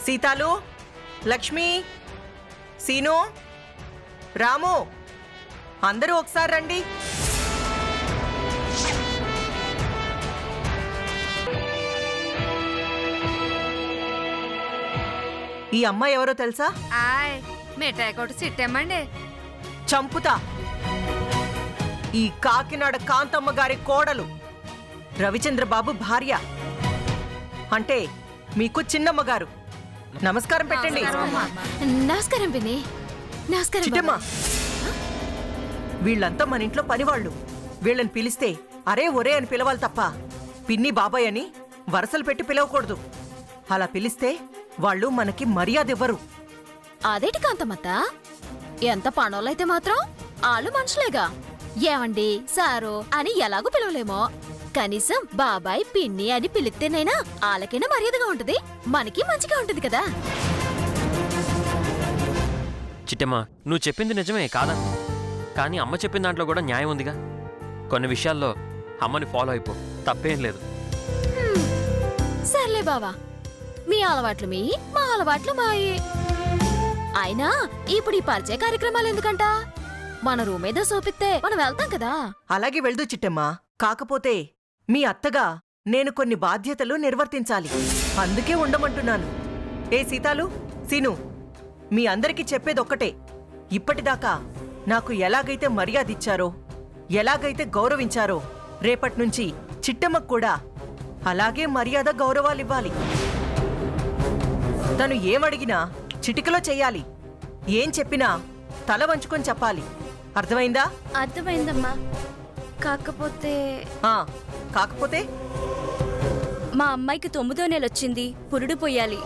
సీతాలు, Lakshmi, scene, రాము అందరూ ఒకసారి రండి. ఈ అమ్మాయి ఎవరో తెలుసా? మిఠాయి కొట్టు సిట్టేమండి. చంపుతా. ఈ కాకినాడ కాంతమ్మ గారి కోడలు, రవిచంద్రబాబు భార్య. అంటే మీకు చిన్నమ్మ గారు. నమస్కారం పెట్టండి. నమస్కారం పిన్ని. నమస్కారం చిట్టమ్మ. వీళ్ళంతా మన ఇంట్లో పనివాళ్ళు. వీళ్ళని పిలిస్తే అరే ఒరే అని పిలవాలి తప్ప పిన్ని బాబాయ్ అని వరసలు పెట్టి పిలవకూడదు. అలా పిలిస్తే వాళ్ళు మనకి మర్యాద ఇవ్వరు. అదేటి కాంతమ్మత్త, ఎంత పనోళ్ళైతే మాత్రం ఆళ్ళు మనుషులేగా. ఏమండి సారు అని ఎలాగూ పిలవలేమో, కనీసం బాబాయ్ పిన్ని అని పిలిస్తేనైనా వాళ్ళకైనా మర్యాదగా ఉంటది, మనకి మంచిగా ఉంటది కదా. చిట్టమ్మ, నువ్వు చెప్పింది నిజమే కాదా, కానీ అమ్మ చెప్పిన దాంట్లో కూడా న్యాయం ఉందిగా. కొన్ని విషయాల్లో అమ్మని ఫాలో అయిపో, తప్పేం లేదు. సర్లే బావా, మీ అలవాట్లు మీ, మా అలవాట్లు మాయి. అయినా ఇప్పుడు ఈ పరిచయ కార్యక్రమాలు ఎందుకంట? మన రూమ్ ఏదో చూపిస్తే మనం వెళ్తాం కదా. అలాగే వెళ్దు చిట్టమ్మా. కాకపోతే మీ అత్తగా నేను కొన్ని బాధ్యతలు నిర్వర్తించాలి, అందుకే ఉండమంటున్నాను. ఏ సీతాలు, సీను, మీ అందరికీ చెప్పేదొక్కటే. ఇప్పటిదాకా నాకు ఎలాగైతే మర్యాద ఇచ్చారో, ఎలాగైతే గౌరవించారో, రేపట్నుంచి చిట్టమ్మకు కూడా అలాగే మర్యాద గౌరవాలివ్వాలి. తను ఏమడిగినా చిటికలో చెయ్యాలి. ఏం చెప్పినా తల వంచుకొని చెప్పాలి. అర్థమైందా? అర్థమైందమ్మా. కాకపోతే కాకపోతే మా అమ్మాయికి 9వ నెల వచ్చింది, పురుడు పోయాలి,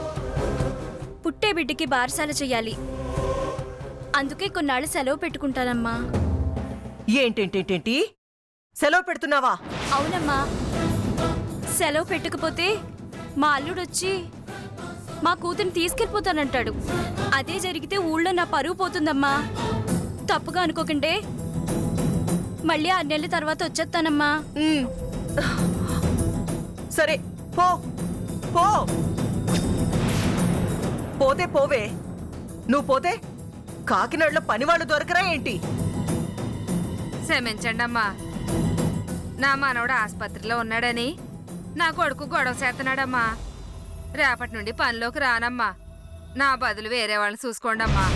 పుట్టే బిడ్డకి బారసాల చెయ్యాలి. అందుకే కొన్నాళ్ళు సెలవు పెట్టుకుంటానమ్మా. ఏంటేంటేంటేంటి సెలవు పెడుతున్నావా? అవునమ్మా. సెలవు పెట్టకపోతే మా అల్లుడొచ్చి మా కూతురిని తీసుకెళ్ళిపోతానంటాడు. అదే జరిగితే ఊళ్ళో నా పరువు పోతుందమ్మా. తప్పుగా అనుకోకండే. మళ్ళీ 6 నెలల తర్వాత వచ్చేస్తానమ్మా. సరే పో పో. పోతే పోవే. నువ్వు పోతే కాకినాడలో పనివాళ్ళు దొరకరా ఏంటి? క్షమించండి అమ్మా. నా మనవడు ఆసుపత్రిలో ఉన్నాడని నా కొడుకు గొడవ చేస్తున్నాడమ్మా. రేపటి నుండి పనిలోకి రానమ్మా. నా బదులు వేరే వాళ్ళని చూసుకోండమ్మా.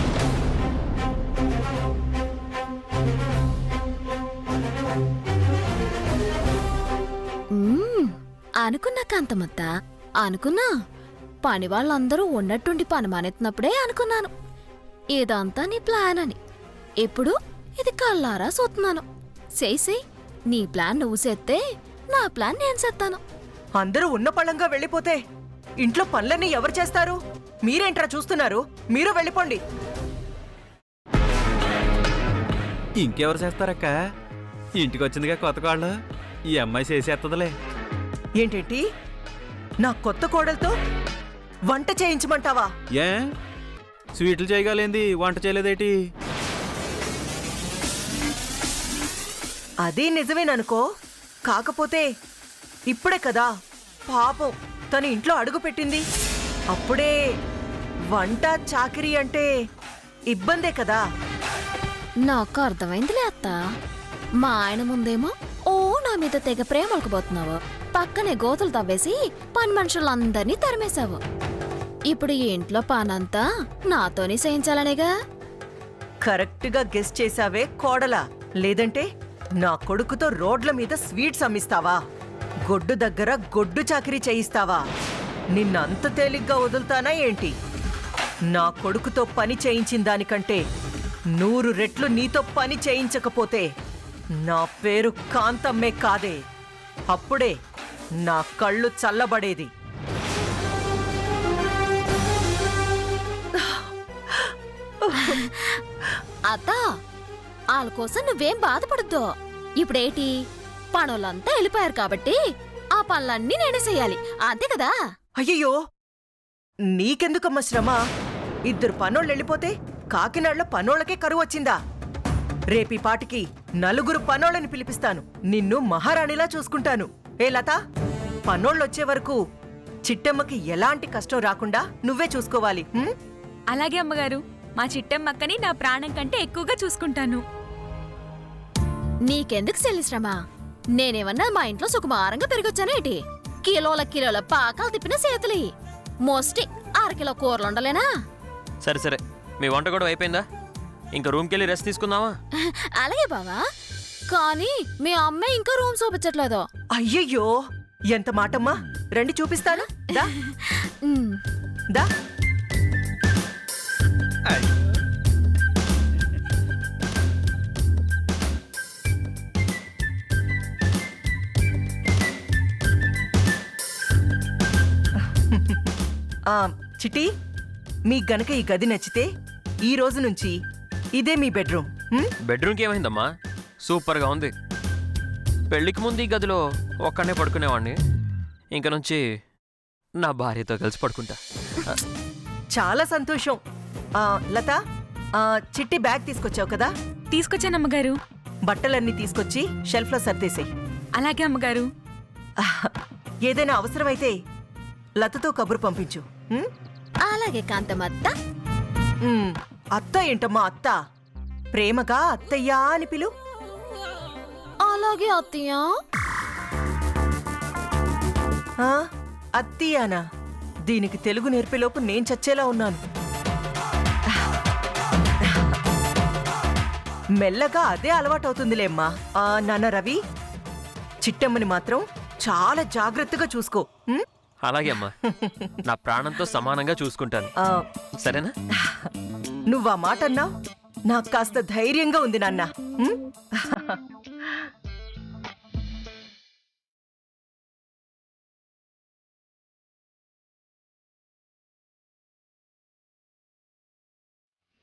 అనుకున్నా కాంతమ్మత్త, అనుకున్నా. పని వాళ్ళందరూ ఉన్నట్టుండి పని మానేస్తున్నప్పుడే అనుకున్నాను ఇదంతా నీ ప్లాన్ అని. ఇప్పుడు ఇది కళ్ళారా చూస్తున్నాను. చేసి నీ ప్లాన్ నువ్వు చేస్తే నా ప్లాన్ నేను చేస్తాను. అందరూ ఉన్న పళ్ళంగా వెళ్ళిపోతే ఇంట్లో పనులన్నీ ఎవరు చేస్తారు? మీరేంట్రా చూస్తున్నారు? మీరు వెళ్ళిపోండి. ఇంకెవరు చేస్తారక్క? ఇంటికి వచ్చిందిగా కొత్త కోళ్ళు, ఈ అమ్మాయి చేసేస్తుందిలే. ఏంటేంటి నా కొత్త కోడలతో వంట చేయించమంటావా? ఏ స్వీట్లు చేయగలేంది, వంట చేయలేదేటి? అదే నిజమేననుకో. కాకపోతే ఇప్పుడే కదా పాపం తను ఇంట్లో అడుగు పెట్టింది. అప్పుడే వంట చాకిరీ అంటే ఇబ్బందే కదా. నాకు అర్థమైందిలే అత్త. మా ఆయన ముందేమో ఓ నా మీద తెగ ప్రేమలకపోతున్నావు, పక్కనే గోతులు తవ్వేసి పని మనుషులందరినీ తరిమేశావు. ఇప్పుడు ఈ ఇంట్లో పనంతా నాతోనే చేయించాలనేగా. కరెక్ట్గా గెస్ చేసావే కోడలా. లేదంటే నా కొడుకుతో రోడ్ల మీద స్వీట్స్ అమ్మిస్తావా? గొడ్డు దగ్గర గొడ్డు చాకిరీ చేయిస్తావా? నిన్నంత తేలిగ్గా వదులుతానా ఏంటి? నా కొడుకుతో పని చేయించిన దానికంటే 100 రెట్లు నీతో పని చేయించకపోతే నా పేరు కాంతమ్మే కాదే. అప్పుడే నా కళ్ళు చల్లబడేది. అత్త, వాళ్ళ కోసం నువ్వేం బాధపడద్దు. ఇప్పుడేటి పనులంతా వెళ్ళిపోయారు కాబట్టి ఆ పనులన్నీ నేనే చెయ్యాలి, అంతే కదా. అయ్యయ్యో, నీకెందుకమ్మ శ్రమ? 2 పనోళ్ళు వెళ్ళిపోతే కాకినాడలో పనోళ్ళకే కరువు వచ్చిందా? రేపీ పాటికి 4 పనోళ్ళని పిలిపిస్తాను. నిన్ను మహారాణిలా చూసుకుంటాను. ఏ లత, పనోళ్ళొచ్చే వరకు చిట్టమ్మకి ఎలాంటి కష్టం రాకుండా నువ్వే చూసుకోవాలి. అలాగే అమ్మగారు, మా చిట్టమ్మక్కని నా ప్రాణం కంటే ఎక్కువగా చూసుకుంటాను. నీకెందుకు శ్రమ? నేనేమన్నా మా ఇంట్లో సుకుమారంగా పెరిగొచ్చానేటి? కిలోల కిలోల పాకాలు తిప్పిన చేతులి మోస్టి అరకిలో కూరలుండలేనా? సరే సరే, మీ వంట కూడా అయిపోయిందా? ఇంకా రూమ్కి వెళ్ళి రెస్ట్ తీసుకుందామా? అలాగే బావా, కానీ మీ అమ్మ ఇంకా రూమ్ చూపించట్లేదు. అయ్యయ్యో, ఎంత మాటమ్మా! రండి చూపిస్తాను. దా ఉమ్, దా. చిట్టి, మీకు గనక ఈ గది నచ్చితే ఈ రోజు నుంచి ఇదే మీ బెడ్రూమ్. బెడ్రూమ్కి ఏమైందమ్మా? సూపర్గా ఉంది. పెళ్ళికి ముందు ఈ గదిలో ఒక్కనే పడుకునేవాడిని. ఇంక నుంచి నా భార్యతో కలిసి పడుకుంటా. చాలా సంతోషం. లత, చిట్టి బ్యాగ్ తీసుకొచ్చావు కదా, తీసుకొచ్చాను అమ్మగారు. బట్టలన్నీ తీసుకొచ్చి షెల్ఫ్లో సర్దేశాయి. అలాగే అమ్మగారు. ఏదైనా అవసరమైతే లతతో కబురు పంపించు. అలాగే కాంతమత్త. అత్త ఏంటమ్మా అత్త? ప్రేమగా అత్తయ్యా అని పిలు. అలాగే అత్తయ్య. అత్తయ్యానా? దీనికి తెలుగు నేర్పేలోపు నేను చచ్చేలా ఉన్నాను. మెల్లగా అదే అలవాటవుతుందిలేమ్మా. నాన్న రవి, చిట్టమ్మని మాత్రం చాలా జాగ్రత్తగా చూసుకో. అలాగే అమ్మా, నా ప్రాణంతో సమానంగా చూసుకుంటాను. సరేనా? నువ్వా మాట అన్నావు, నాకు కాస్త ధైర్యంగా ఉంది నాన్న.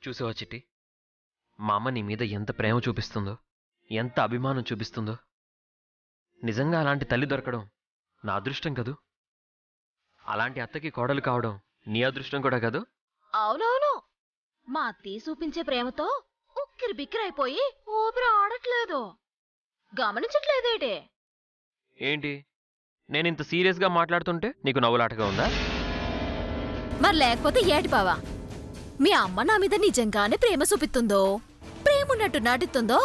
చూసావా చిట్టి, మా అమ్మ నీ మీద ఎంత ప్రేమ చూపిస్తుందో, ఎంత అభిమానం చూపిస్తుందో. నిజంగా అలాంటి తల్లి దొరకడం నా అదృష్టం కదూ. అలాంటి అత్తకి కోడలు కావడం నీ అదృష్టం కూడా కదూ. అవునవును, మా అత్తయ్య చూపించే ప్రేమతో ఉక్కిరి బిక్కిరైపోయి ఊపిరి ఆడట్లేదు. గమనించట్లేదేటే? ఏంటి, నేనింత సీరియస్గా మాట్లాడుతుంటే నీకు నవ్వులాటగా ఉందా? మరి లేకపోతే ఏటి బావా? మీ అమ్మ నా మీద నిజంగానే ప్రేమ చూపిస్తుందో, ప్రేమున్నట్టు నటిస్తుందో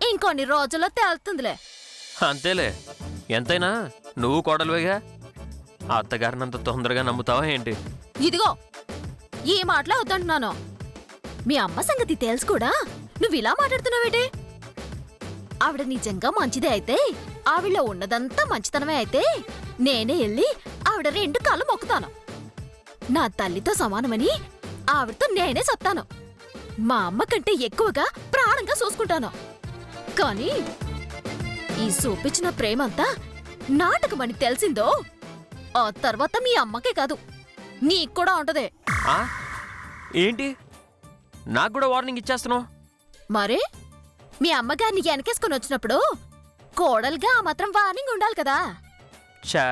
ఇంకొన్ని రోజుల్లో తేలుతుందిలే. అంతేలే, ఎంతైనా నువ్వు కోడలువేగా. ఆ అత్తగారినంత తొందరగా నమ్ముతావా ఏంటి? ఇదిగో, ఈ మాటలో వద్దంటున్నాను. మీ అమ్మ సంగతి తెలుసు కూడా నువ్వు ఇలా మాట్లాడుతున్నావేటి? ఆవిడ నిజంగా మంచిదే అయితే, ఆవిడలో ఉన్నదంతా మంచితనమే అయితే నేనే వెళ్ళి ఆవిడ 2 కాళ్ళు మొక్కుతాను. నా తల్లితో సమానమని ఆవిడతో నేనే చెప్తాను. మా అమ్మ కంటే ఎక్కువగా ప్రాణంగా చూసుకుంటాను. కానీ ఈ చూపించిన ప్రేమంతా నాటకమని తెలిసిందో, ఆ తర్వాత మీ అమ్మకే కాదు నీకు కూడా ఉంటదే. ఏంటి, నాకు కూడా వార్నింగ్ ఇచ్చేస్తున్నావు? మరే, మీ అమ్మగారిని వెనకేసుకుని వచ్చినప్పుడు కోడలుగా ఆ మాత్రం వార్నింగ్ ఉండాలి కదా. చా,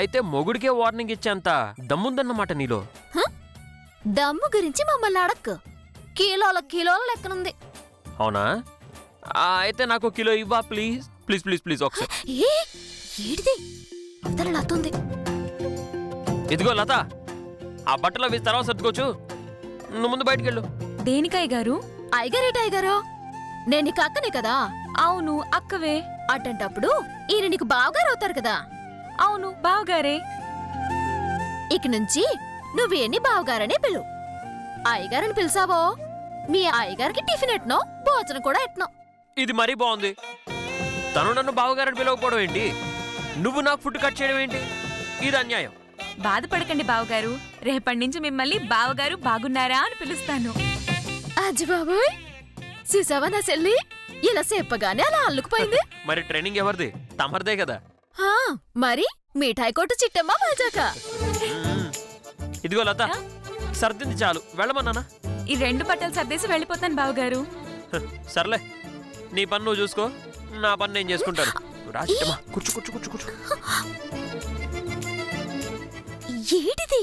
అయితే మొగుడికే వార్నింగ్ ఇచ్చేంత దమ్ముందన్నమాట నీలో. దమ్ము గురించి మమ్మల్ని అడక్కు. కిలోల కిలోల లెక్కనుంది. అవునా? అయితే నాకు కిలో ఇవ్వా ప్లీజ్. ప్లీజ్ ప్లీజ్ ప్లీజ్ ఒకసారి. ఏడిది అంతలా లతుంది? ఇదిగో లత, ఆ బట్టలో వేసి తర్వాత సర్దుకోవచ్చు. నువ్వు ముందు బయటికెళ్ళు. దేనికయ్య గారు? అయ్యగారేట అయ్యగారు, నేను నీకు అక్కనే కదా. అవును అక్కవే. అట్టంటప్పుడు ఈయన నీకు బావగారు అవుతారు కదా. అవును బావగారే. ఇక నుంచి నువ్వేని బావగారనే పిలు. అయ్యగారని పిలిచావో మీ అయ్యగారికి టిఫిన్ ఎట్నో భోజనం కూడా ఎట్నో. ఇది మరీ బాగుంది. తను నన్ను బావగారని పిలవకపోవడం ఏంటి? నువ్వు నాకు ఫుడ్ కట్ చేయడం ఏంటి? ఇది అన్యాయం. బాధపడకండి బావగారు, రేపటి నుంచి మిమ్మల్ని బావగారు బాగున్నారా అని పిలుస్తాను. అజ్జి బాబాయ్, చూసావా నా చెల్లి ఇలా చెప్పగానే అలా అల్లుకుపోయింది. మరి ట్రైనింగ్ ఎవరిది? తమరిదే కదా. మరి మిఠాయి కొట్టు చిట్టమ్మ మజాక. ఇదిగో లత, సర్దింది చాలు, వెళ్ళమన్నానా? ఈ 2 బట్టలు సర్దేసి వెళ్ళిపోతాను బావగారు. సర్లే, నీ పని నువ్వు చూసుకో, నా పని నేను చేసుకుంటాను. రాజమ్మా, కూర్చో కూర్చో కూర్చో కూర్చో. ఏడిది?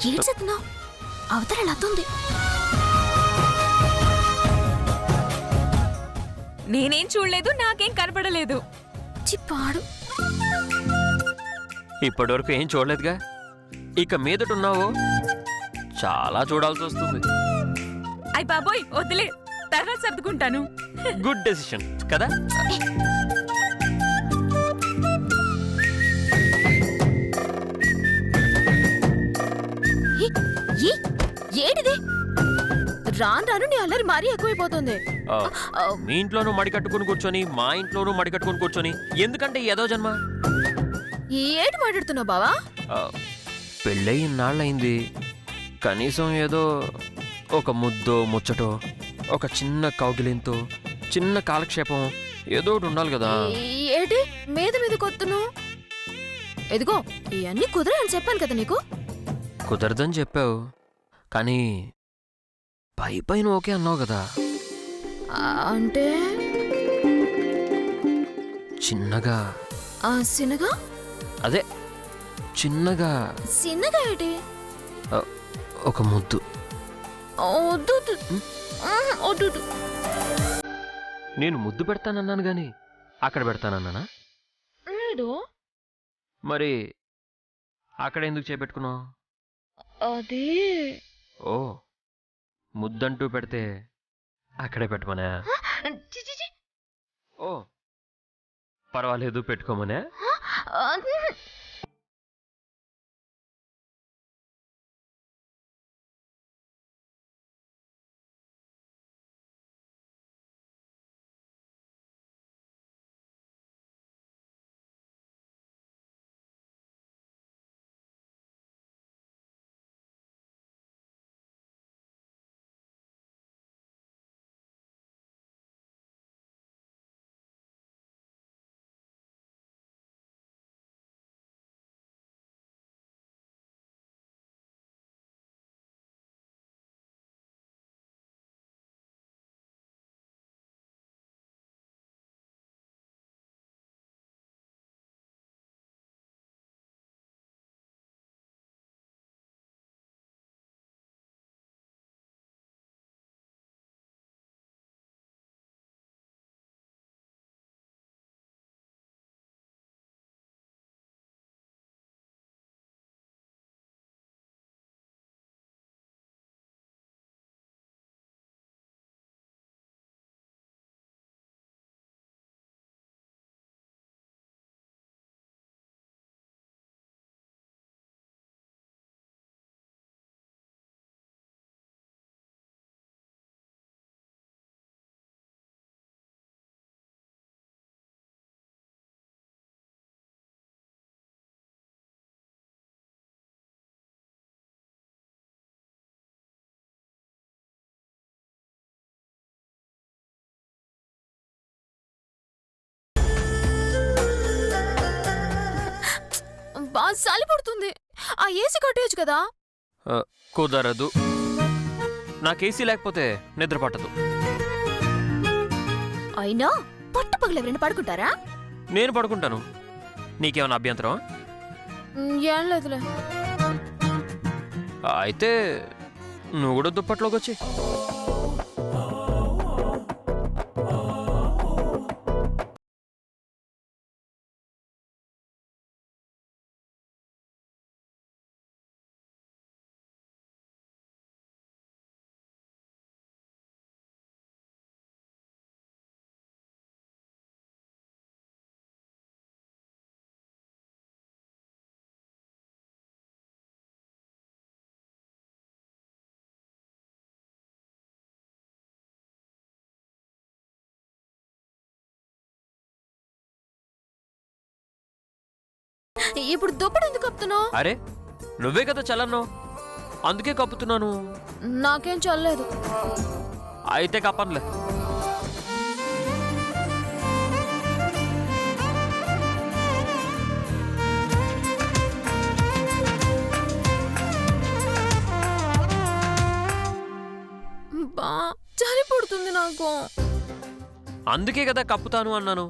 ఏడ్చెత్తున్నావు అవతల లతుంది నేనేం చూడలేదు, నాకేం కనపడలేదు. చిప్పాడు. ఇప్పటివరకు ఏం చూడలేదుగా, ఇక మీదటున్నావు చాలా చూడాల్సి వస్తుంది. అయ్ బాబోయ్ వదిలే, తర్వాత సర్దుకుంటాను. గుడ్ డెసిషన్ కదా. ఏడిది రాను రాను నీ అల్లరి మరీ ఎక్కువైపోతుంది. మీ ఇంట్లోనూ మడి కట్టుకుని కూర్చొని మా ఇంట్లోనూ మడి కట్టుకుని కూర్చొని ఎందుకంటే ఏదో జన్మ. ఏడు మాట్లాడుతున్నావు బావా? పెళ్ళై ఇన్నాళ్ళయింది, కనీసం ఏదో ఒక ముద్దో ముచ్చటో, ఒక చిన్న కౌగిలింతో, చిన్న కాలక్షేపం ఏదో ఒకటి ఉండాలి కదా. ఏటి మీద మీద కొత్తును? ఎదిగో ఇవన్నీ కుదరని చెప్పాను కదా నీకు. కుదరదని చెప్పావు, కానీ పై పైన ఓకే అన్నావు కదా. అంటే చిన్నగా సిన్నగా? అదే చిన్నగా సిన్నగా ఏటి? ఒక ముద్దు. వద్దు వద్దు. నేను ముద్దు పెడతానన్నాను గాని అక్కడ పెడతానన్నానా? లేదు. మరి అక్కడ ఎందుకు చేపెట్టుకున్నావు? అది ఓ ముద్దంటూ పెడితే అక్కడే పెట్టమనా? ఓ పర్వాలేదు పెట్టుకోమనే. బాగా చలి పడుతుంది. ఆ ఏసీ కట్టేయచ్చు కదా. కుదరదు, నాకు ఏసీ లేకపోతే నిద్ర పట్టదు. అయినా పట్ట పగలు ఎవరైనా పడుకుంటారా? నేను పడుకుంటాను, నీకేమైనా అభ్యంతరం? ఏం లేదులే. అయితే నువ్వు కూడా దుప్పట్లోకి వచ్చి. ఇప్పుడు దుప్పటి ఎందుకు కప్పుతున్నావు? అరే నువ్వే కదా చల్లన్నావు, అందుకే కప్పుతున్నాను. నాకేం చల్లలేదు. అయితే కప్పనులే. బా చలి పడుతుంది నాకు. అందుకే కదా కప్పుతాను అన్నాను,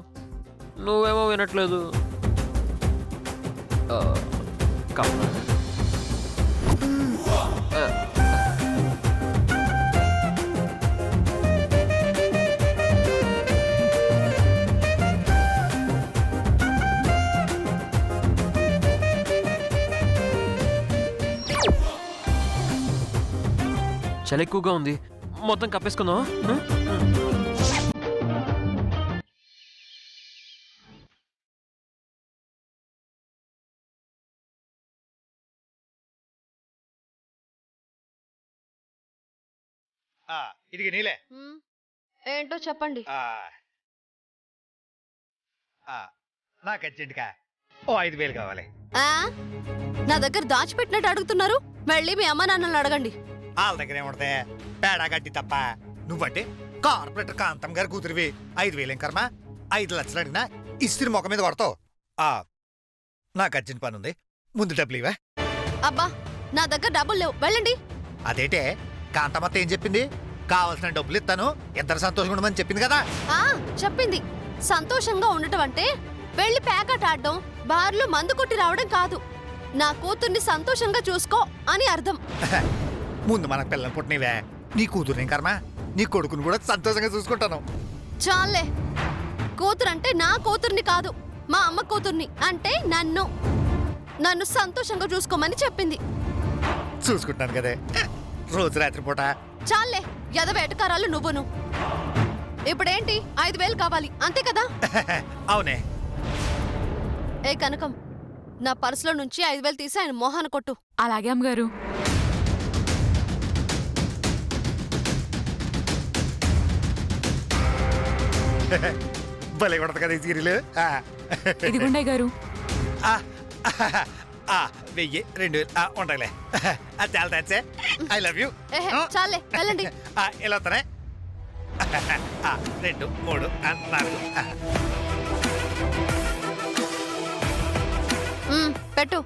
నువ్వేమో వినట్లేదు. కప్పు. చలి ఎక్కువగా ఉంది, మొత్తం కప్పేసుకుందాం. ఇదిగి నీలే. ఏంటో చెప్పండి. నాకు అర్జెంట్గా ఓ 5,000 కావాలి. నా దగ్గర దాచిపెట్టినట్టు అడుగుతున్నారు. వెళ్ళి మీ అమ్మ నాన్నల్ని అడగండి. వాళ్ళ దగ్గర ఏముంటే పేడా గడ్డి తప్ప. నువ్వంటే కార్పొరేటర్ కాంతం గారి కూతురివి. 5,000 ఏం కర్మ? 5 లక్షలు అడిగినా ఇస్త్రీ మొక్క మీద కొడతావు. నాకు అర్జెంట్ పని ఉంది, ముందు డబ్బులు ఇవా. అబ్బా, నా దగ్గర డబ్బులు లేవు, వెళ్ళండి. అదేంటే కాంతమ్మత్త ఏం చెప్పింది? కావాల్సిన డబ్బులు ఇస్తాను, ఇద్దరు సంతోషంగా ఉండమని చెప్పింది కదా. చెప్పింది. సంతోషంగా ఉండటం అంటే వెళ్ళి ప్యాకెట్ ఆడడం, బార్లో మందు కొట్టి రావడం కాదు. నా కూతుర్ని సంతోషంగా చూసుకో అని అర్థం. ముందు మన పిల్లలు పుట్టినవే. నీ కూతురుని కర్మ, నీ కొడుకుని కూడా సంతోషంగా చూసుకుంటాను. చాలే. కూతురంటే నా కూతుర్ని కాదు, మా అమ్మ కూతుర్ని, అంటే నన్ను సంతోషంగా చూసుకోమని చెప్పింది. చూసుకుంటాను కదే రోజు రాత్రి పూట. చాలే, ఎదవేటకారాలు నువ్వును. ఇప్పుడేంటి? 5,000 కావాలి, అంతే కదా? అవునే. ఏ కనకం, నా పర్సులో నుంచి 5,000 తీసి ఆయన మోహాన కొట్టు. అలాగే అమ్మగారు. భలే కొడతా కదా ఈ సీరియల్. ఇదిగోండి గారు. 1000, 2,000 ఉండలే. చాలా థ్యాంక్స్. I love you. చాలే, వెళ్ళండి. ఎలా వస్తానే? 2, 3, 4. పెట్టు.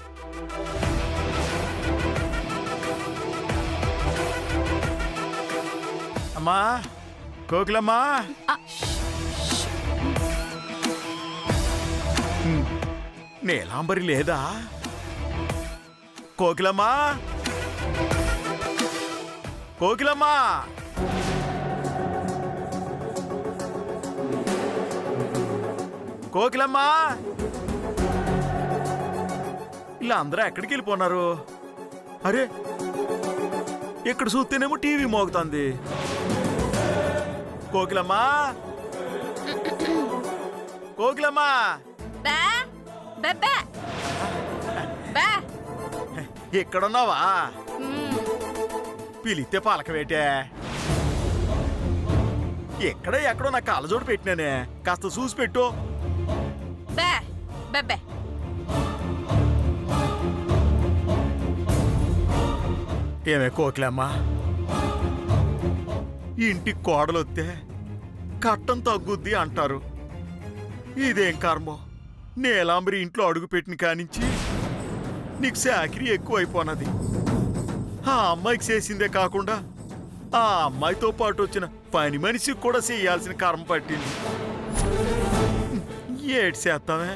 అమ్మా, కోకిలమ్మా. నీలాంబరి లేదా? కోకిలమ్మా, కోకిలమ్మా. కోకిలమ్మా, ఇలా అందరూ ఎక్కడికి వెళ్ళిపోన్నారు? అరే, ఇక్కడ చూస్తేనేమో టీవీ మోగుతుంది. కోకిలమ్మా, కోకిలమ్మా. ఎక్కడున్నావా? పిలిస్తే పలకవేటే. ఎక్కడో నా కళ్ళజోడు పెట్టినానే, కాస్త చూసి పెట్టు. ఏమే కోకిలమ్మా, ఇంటికి కోడలొస్తే కట్టం తగ్గుద్ది అంటారు. ఇదేం కర్మో, నీలాంబరి ఇంట్లో అడుగుపెట్టిన కానించి నీకు చాకిరీ ఎక్కువైపోనది. ఆ అమ్మాయికి చేసిందే కాకుండా ఆ అమ్మాయితో పాటు వచ్చిన పని మనిషికి కూడా చేయాల్సిన కర్మ పట్టింది. ఏటి చేస్తామే,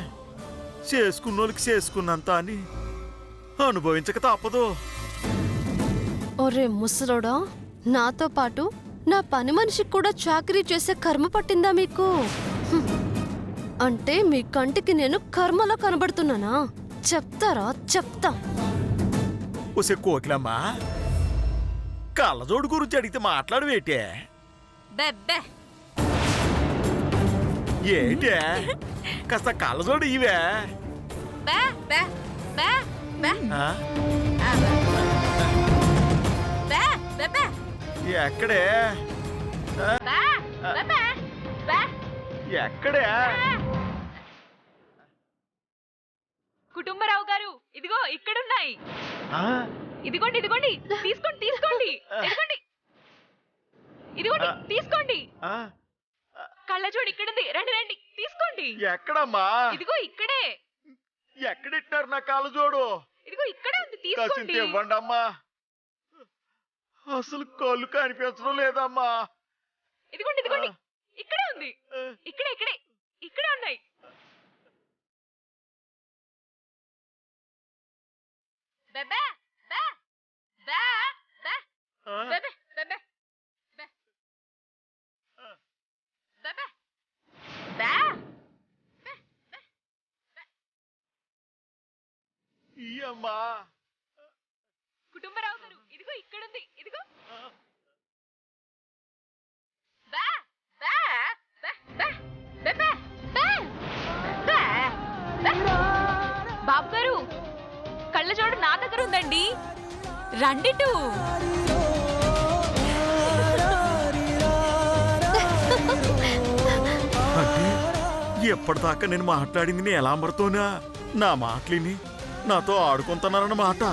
చేసుకున్నోళ్ళకి చేసుకున్నంత అని అనుభవించక తప్పదు. ఒరే ముసలోడా, నాతో పాటు నా పని మనిషికి కూడా చాకరీ చేసే కర్మ పట్టిందా మీకు? అంటే మీ కంటికి నేను కర్మలా కనబడుతున్నానా? చెప్తారా? చెప్తా. ఒసే కోకిలమ్మా, కళ్ళజోడు గురించి అడిగితే మాట్లాడవేటే? ఏంటే, కాస్త కళ్ళజోడు ఇవే. ఎక్కడే ఎక్కడే? కుటుంబరావు గారు, ఇదిగో ఇక్కడున్నాయి. ఇదిగోండి, ఇదిగోండి, తీసుకోండి, తీసుకోండి. ఇదిగోండి, ఇదిగోండి, తీసుకోండి. కళ్ళజోడు ఇక్కడుంది, రండి రండి, తీసుకోండి. ఎక్కడమ్మా? ఇదిగో ఇక్కడే. ఎక్కడిట్టారు నా కళ్ళజోడు? ఇదిగో ఇక్కడే ఉంది, తీసుకోండి. ఇవ్వండి అమ్మా, అసలు కళ్ళు కనిపించడం లేదమ్మా. ఇదిగోండి, ఇదిగోండి, ఇక్కడే ఉంది. ఇక్కడే ఇక్కడే ఇక్కడే ఉన్నాయి. బెబ్బే, బే, బే. అమ్మా కుటుంబరావు గారు ఇదిగో ఇక్కడుంది ఇదిగో బాబు గారు కళ్ళజోడు నా దగ్గర ఉందండి రండిటు అంటే ఎప్పటిదాకా నేను మాట్లాడింది నీలాంబరితోనా? నా మాటలిని నాతో ఆడుకుంటున్నారన్నమాట.